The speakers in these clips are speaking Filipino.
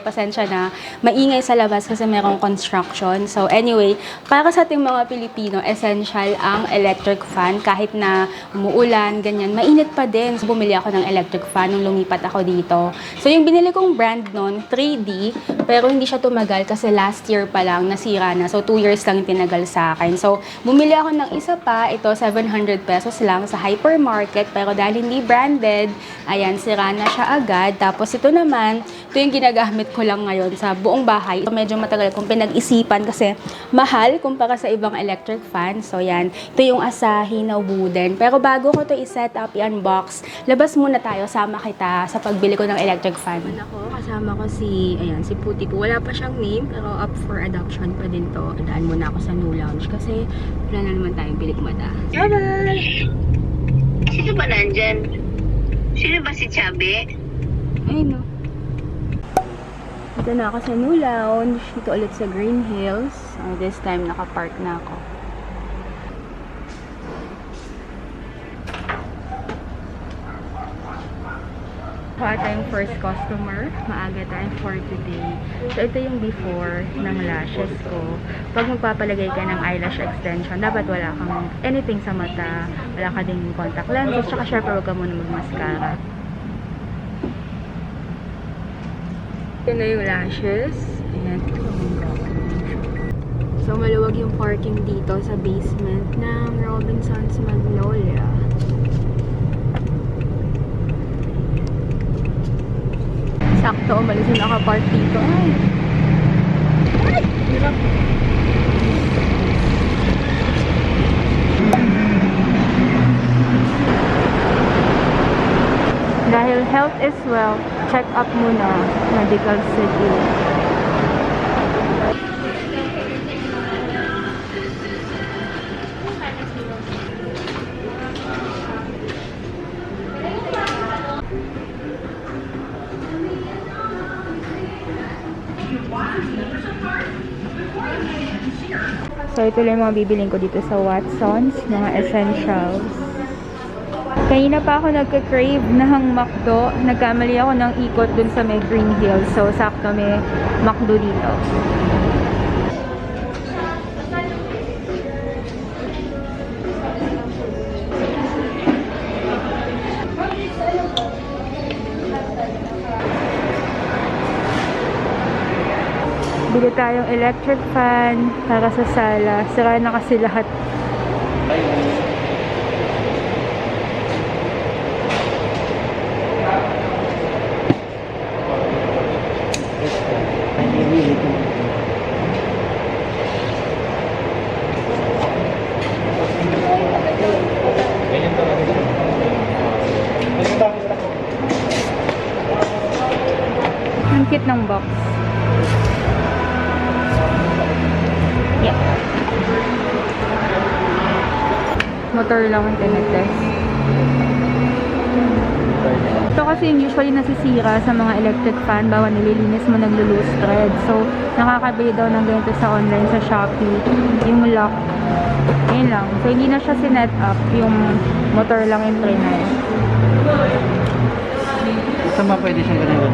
Pasensya na, maingay sa labas kasi merong construction. So anyway, para sa ating mga Pilipino, essential ang electric fan. Kahit na umuulan, ganyan, mainit pa din. So bumili ako ng electric fan nung lumipat ako dito. So yung binili kong brand nun, 3D, pero hindi siya tumagal kasi last year pa lang nasira na. So 2 years lang tinagal sa akin. So bumili ako ng isa pa, ito 700 pesos lang sa hypermarket, pero dahil hindi branded, ayan, sira na siya agad. Tapos ito naman, ito yung ginagamit ko lang ngayon sa buong bahay. So, medyo matagal kong pinag-isipan kasi mahal kumpara sa ibang electric fan. So, yan. Ito yung Asahi na wooden. Pero bago ko to i-set up, i-unbox, labas muna tayo. Sama kita sa pagbili ko ng electric fan. Ako, kasama ko si, ayan, si Puti po. Wala pa siyang name, pero up for adoption pa din to. Daan muna ako sa New Lounge kasi wala na naman tayong bilikmata. Bye-bye! Sino ba nandyan? Sino ba si Chabe? Ayun, no. Dito na ako sa New Lounge. Dito ulit sa Green Hills. This time, nakapark na ako. Kuha tayong first customer. Maaga tayo for today. So, ito yung before ng lashes ko. Pag magpapalagay ka ng eyelash extension, dapat wala kang anything sa mata. Wala ka ding contact lenses. Tsaka syempre, huwag ka muna mag-mascara. Ito na yung lashes. Ayan. So, maluwag yung parking dito sa basement ng Robinsons Magnolia. Sakto, umalis yung nakapark dito. Ay! Ay! Hirap! Dahil health is wealth, check up muna, Medical City. So, ito lang yung mga bibiling ko dito sa Watsons, mga essentials. Kanina pa ako nagka-crave ng McDo. Nagkamali ako ng ikot dun sa may Green Hills. So, sakto may McDo dito. Bili tayong electric fan para sa sala. Sira na kasi lahat. Ang cute ng box. Yep. Motor lang ang tinetest. Ito kasi yung usually nasisira sa mga electric fan bawa nililinis mo naglo-loose thread. So, nakakabili daw ng ganito sa online sa Shopee. Yung lock. Ayun lang. So, hindi na siya sinet up. Yung motor lang yung trinay. Saan ba pwede siyang ganun?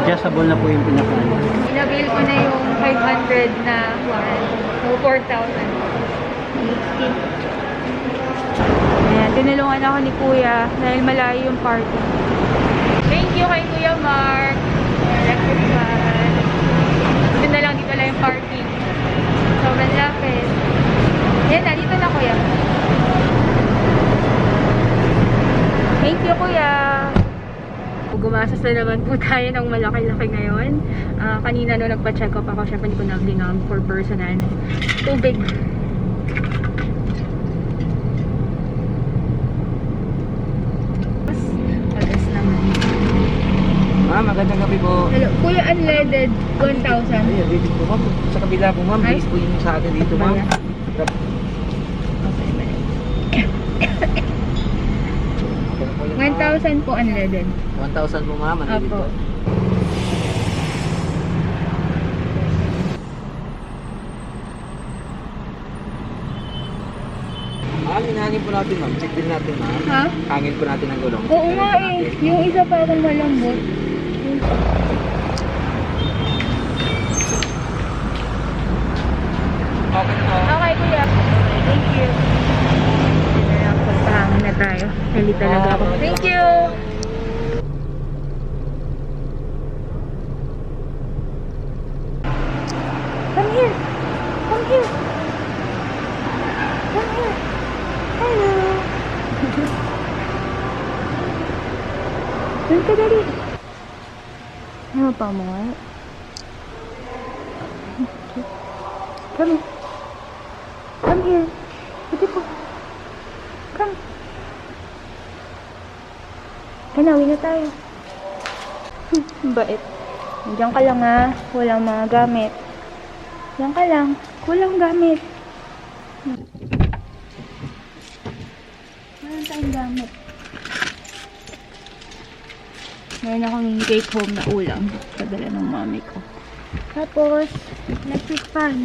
Adjustable na po yung pinaka. Inabil ko na yung 500 na one. So, 4,000. Ayan, tinulungan ako ni Kuya dahil malayo yung parking. Thank you kay Kuya Mark. Electric fan. Dito na lang, dito lang yung parking. Sobrang lapit. Yan na, dito na Kuya. Thank you Kuya. Gumastos na naman po tayo ng malaki-laki ngayon. Kanina no nagpa-check up ako, syempre hindi ko naglingang for personal. Tubig. Agas naman. Magandang gabi po. Hello. Kuya, unleaded, 1,000. Ayun, dito po ma'am. Sa kabila po ma'am, base po yung sa atin dito ma'am. Okay, 1,000 po unleaded. 1,000 po ma'am. Ano dito? Hangin po natin ma'am. Check din natin ma'am. Ha? Hangin po natin ang gulong. Oo nga eh. Yung isa parang malambot. Okay po. Okay, kuya. Thank you. Pagpahangin na tayo. Hali talaga ako. Thank you! Come here. Come here. Come here. Hello. Doon ka dali. Ano pa mo? Come. Come here. Pwede po. Come. Kanawi na tayo. Bait. Diyan ka lang ha. Walang mga gamit. Diyan ka lang. Walang gamit. Walang tayong gamit. Meron akong take home na ulam. Padala ng mami ko. Tapos, electric fan.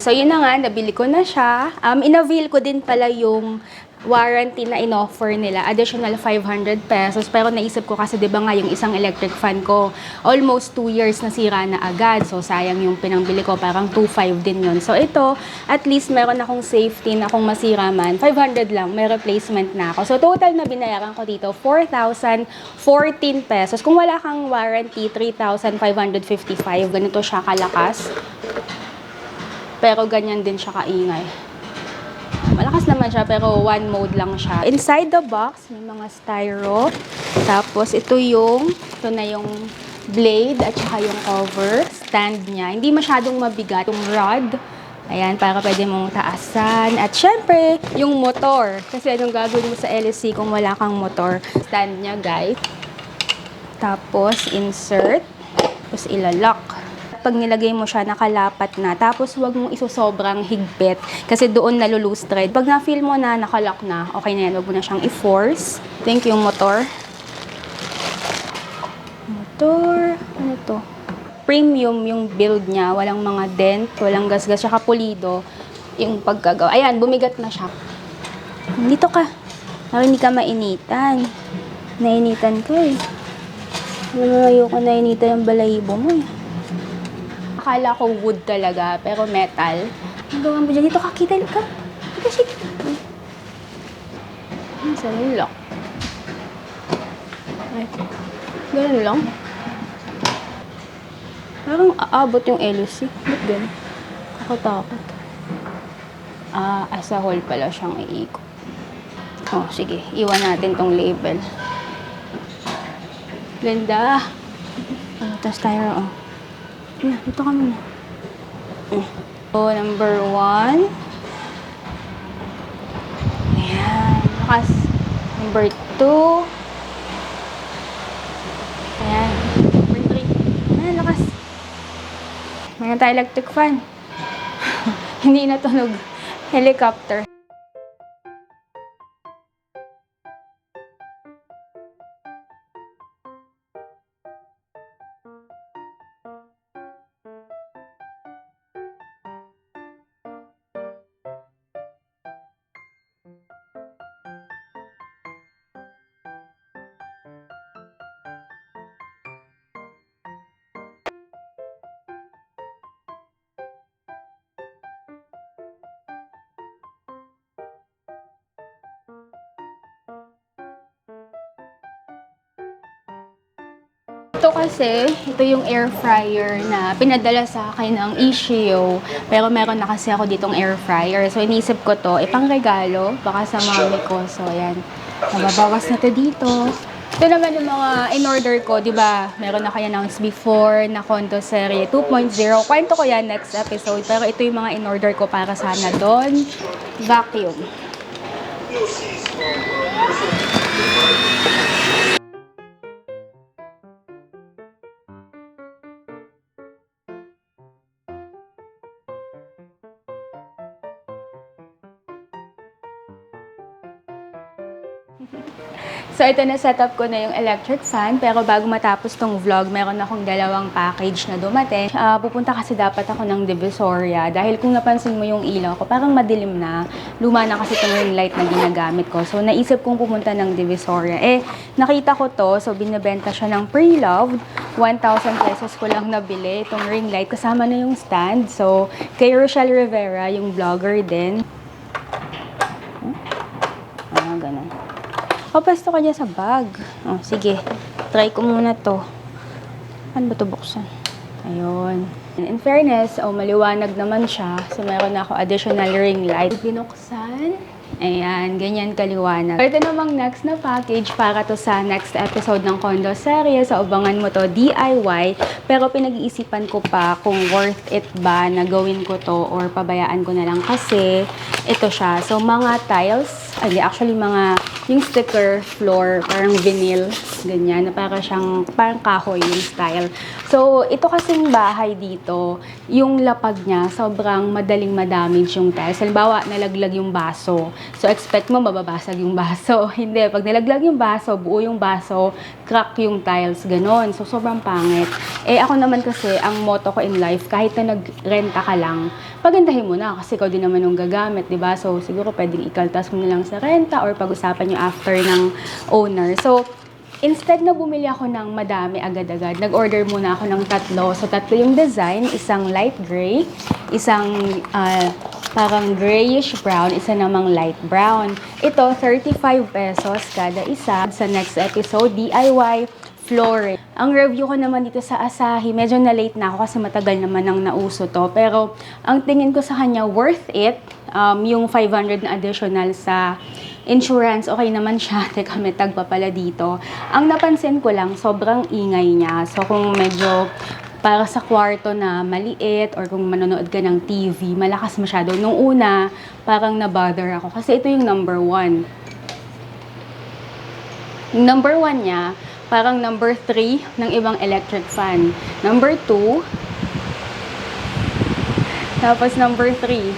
So, yun na nga, nabili ko na siya. In-avail ko din pala yung warranty na in-offer nila, additional 500 pesos. Pero naisip ko kasi, di ba nga, yung isang electric fan ko, almost 2 years na sira na agad. So, sayang yung pinangbili ko, parang 2.5 din yun. So, ito, at least meron akong safety na kung masira man, 500 lang, may replacement na ako. So, total na binayaran ko dito, 4,014 pesos. Kung wala kang warranty, 3,555. Ganito siya kalakas. Pero ganyan din siya kaingay. Malakas naman siya, pero one mode lang siya. Inside the box, may mga styro. Tapos, ito na yung blade at saka yung cover. Stand niya. Hindi masyadong mabigat. Yung rod. Ayan, para pwede mong taasan. At syempre, yung motor. Kasi anong gagawin mo sa LSC kung wala kang motor? Stand niya, guys. Tapos, insert. Tapos, ilalock. Pag nilagay mo siya, nakalapat na. Tapos, huwag mong isosobrang higpit. Kasi doon nalulose thread. Pag na-feel mo na nakalock na, okay na yan. Huwag mo na siyang i-force. Thank you, motor. Motor. Ano to? Premium yung build niya. Walang mga dent, walang gasgas. Saka pulido yung pagkagawa. Ayan, bumigat na siya. Dito ka. Para hindi ka mainitan. Nainitan ka eh. Ayoko nainitan yung balahibo mo eh. Akala ko wood talaga, pero metal. Ang gawin mo dyan? Dito ka, kita ka. Dito, sige. Saan yung lock? Ay, ganun lang. Parang aabot yung LC. Ba't ganun? Takot-takot. As a whole pala siyang iikot. Oh, sige. Iwan natin tong label. Ganda. Tapos tayo, yeah, dito kami. So, number 1. Ayan. Lakas. Number 2. Ayan. Number 3. Ayan, lakas. Mayroon tayo electric fan. Hindi natunog. Helicopter. Ito kasi, ito yung air fryer na pinadala sa akin ng Ishio. Pero meron na kasi ako ditong air fryer. So, inisip ko to, pang regalo, baka sa mami ko. So, ayan. Nababawas na to dito. Ito naman yung mga in-order ko, di ba? Meron na kayo announced before na Kondo Serie 2.0. Kwento ko yan next episode. Pero ito yung mga in-order ko para sana doon. Vacuum. So, ito na setup ko na yung electric fan. Pero bago matapos tong vlog, meron akong dalawang package na dumating. Pupunta kasi dapat ako ng Divisoria. Dahil kung napansin mo yung ilaw ko, parang madilim na. Luma na kasi itong ring light na ginagamit ko. So, naisip kong pupunta ng Divisoria. Nakita ko to. So, binibenta siya ng pre-loved. 1,000 pesos ko lang nabili itong ring light. Kasama na yung stand. So, kay Rochelle Rivera, yung vlogger din. Ganun. Papasto ka dyan sa bag. Sige. Try ko muna to. Ano ba ito buksan? Ayun. In fairness, maliwanag naman siya. So, meron na ako additional ring light. Binuksan. Ayan, ganyan kaliwanag. Ito namang next na package para to sa next episode ng Condo Series. So, abangan mo to, DIY. Pero pinag-iisipan ko pa kung worth it ba na gawin ko to or pabayaan ko na lang kasi ito siya. So, mga tiles, actually mga yung sticker, floor, parang vinyl, ganyan, na parang kahoy yung style. So, ito kasing bahay dito, yung lapag niya, sobrang madaling madamage yung tiles. Halimbawa, nalaglag yung baso. So, expect mo mababasag yung baso. Hindi, pag nalaglag yung baso, buo yung baso, crack yung tiles, ganon. So, sobrang pangit. Ako naman kasi, ang motto ko in life, kahit na nagrenta ka lang, pagandahin mo na kasi ikaw din naman yung gagamit, di ba? So, siguro pwedeng ikaltas mo na lang sa renta or pag-usapan nyo after ng owner. So, instead na bumili ako ng madami agad-agad, nag-order muna ako ng tatlo. So, tatlo yung design, isang light gray, isang parang grayish brown, isa namang light brown. Ito, 35 pesos kada isa. Sa next episode, DIY flooring. Ang review ko naman dito sa Asahi, medyo na-late na ako kasi matagal naman nang nauso to. Pero, ang tingin ko sa kanya, worth it. Yung 500 na additional sa insurance, okay naman siya. Teka, may tagpa pala dito. Ang napansin ko lang, sobrang ingay niya. So, kung medyo para sa kwarto na maliit or kung manonood ka ng TV, malakas masyado. Nung una, parang na-bother ako kasi ito yung number 1. Yung number 1 niya, parang number 3 ng ibang electric fan. Number 2, tapos number 3.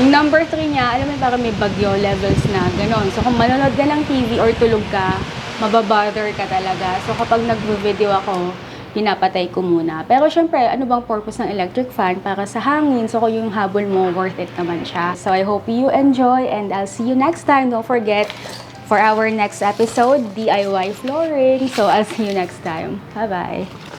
Yung number 3 niya, alam mo, parang may bagyo levels na, gano'n. So, kung manonood ka ng TV or tulog ka, mababother ka talaga. So, kapag nag-video ako, pinapatay ko muna. Pero, syempre, ano bang purpose ng electric fan? Para sa hangin. So, kung yung habol mo, worth it naman siya. So, I hope you enjoy and I'll see you next time. Don't forget, for our next episode, DIY flooring. So, I'll see you next time. Bye-bye!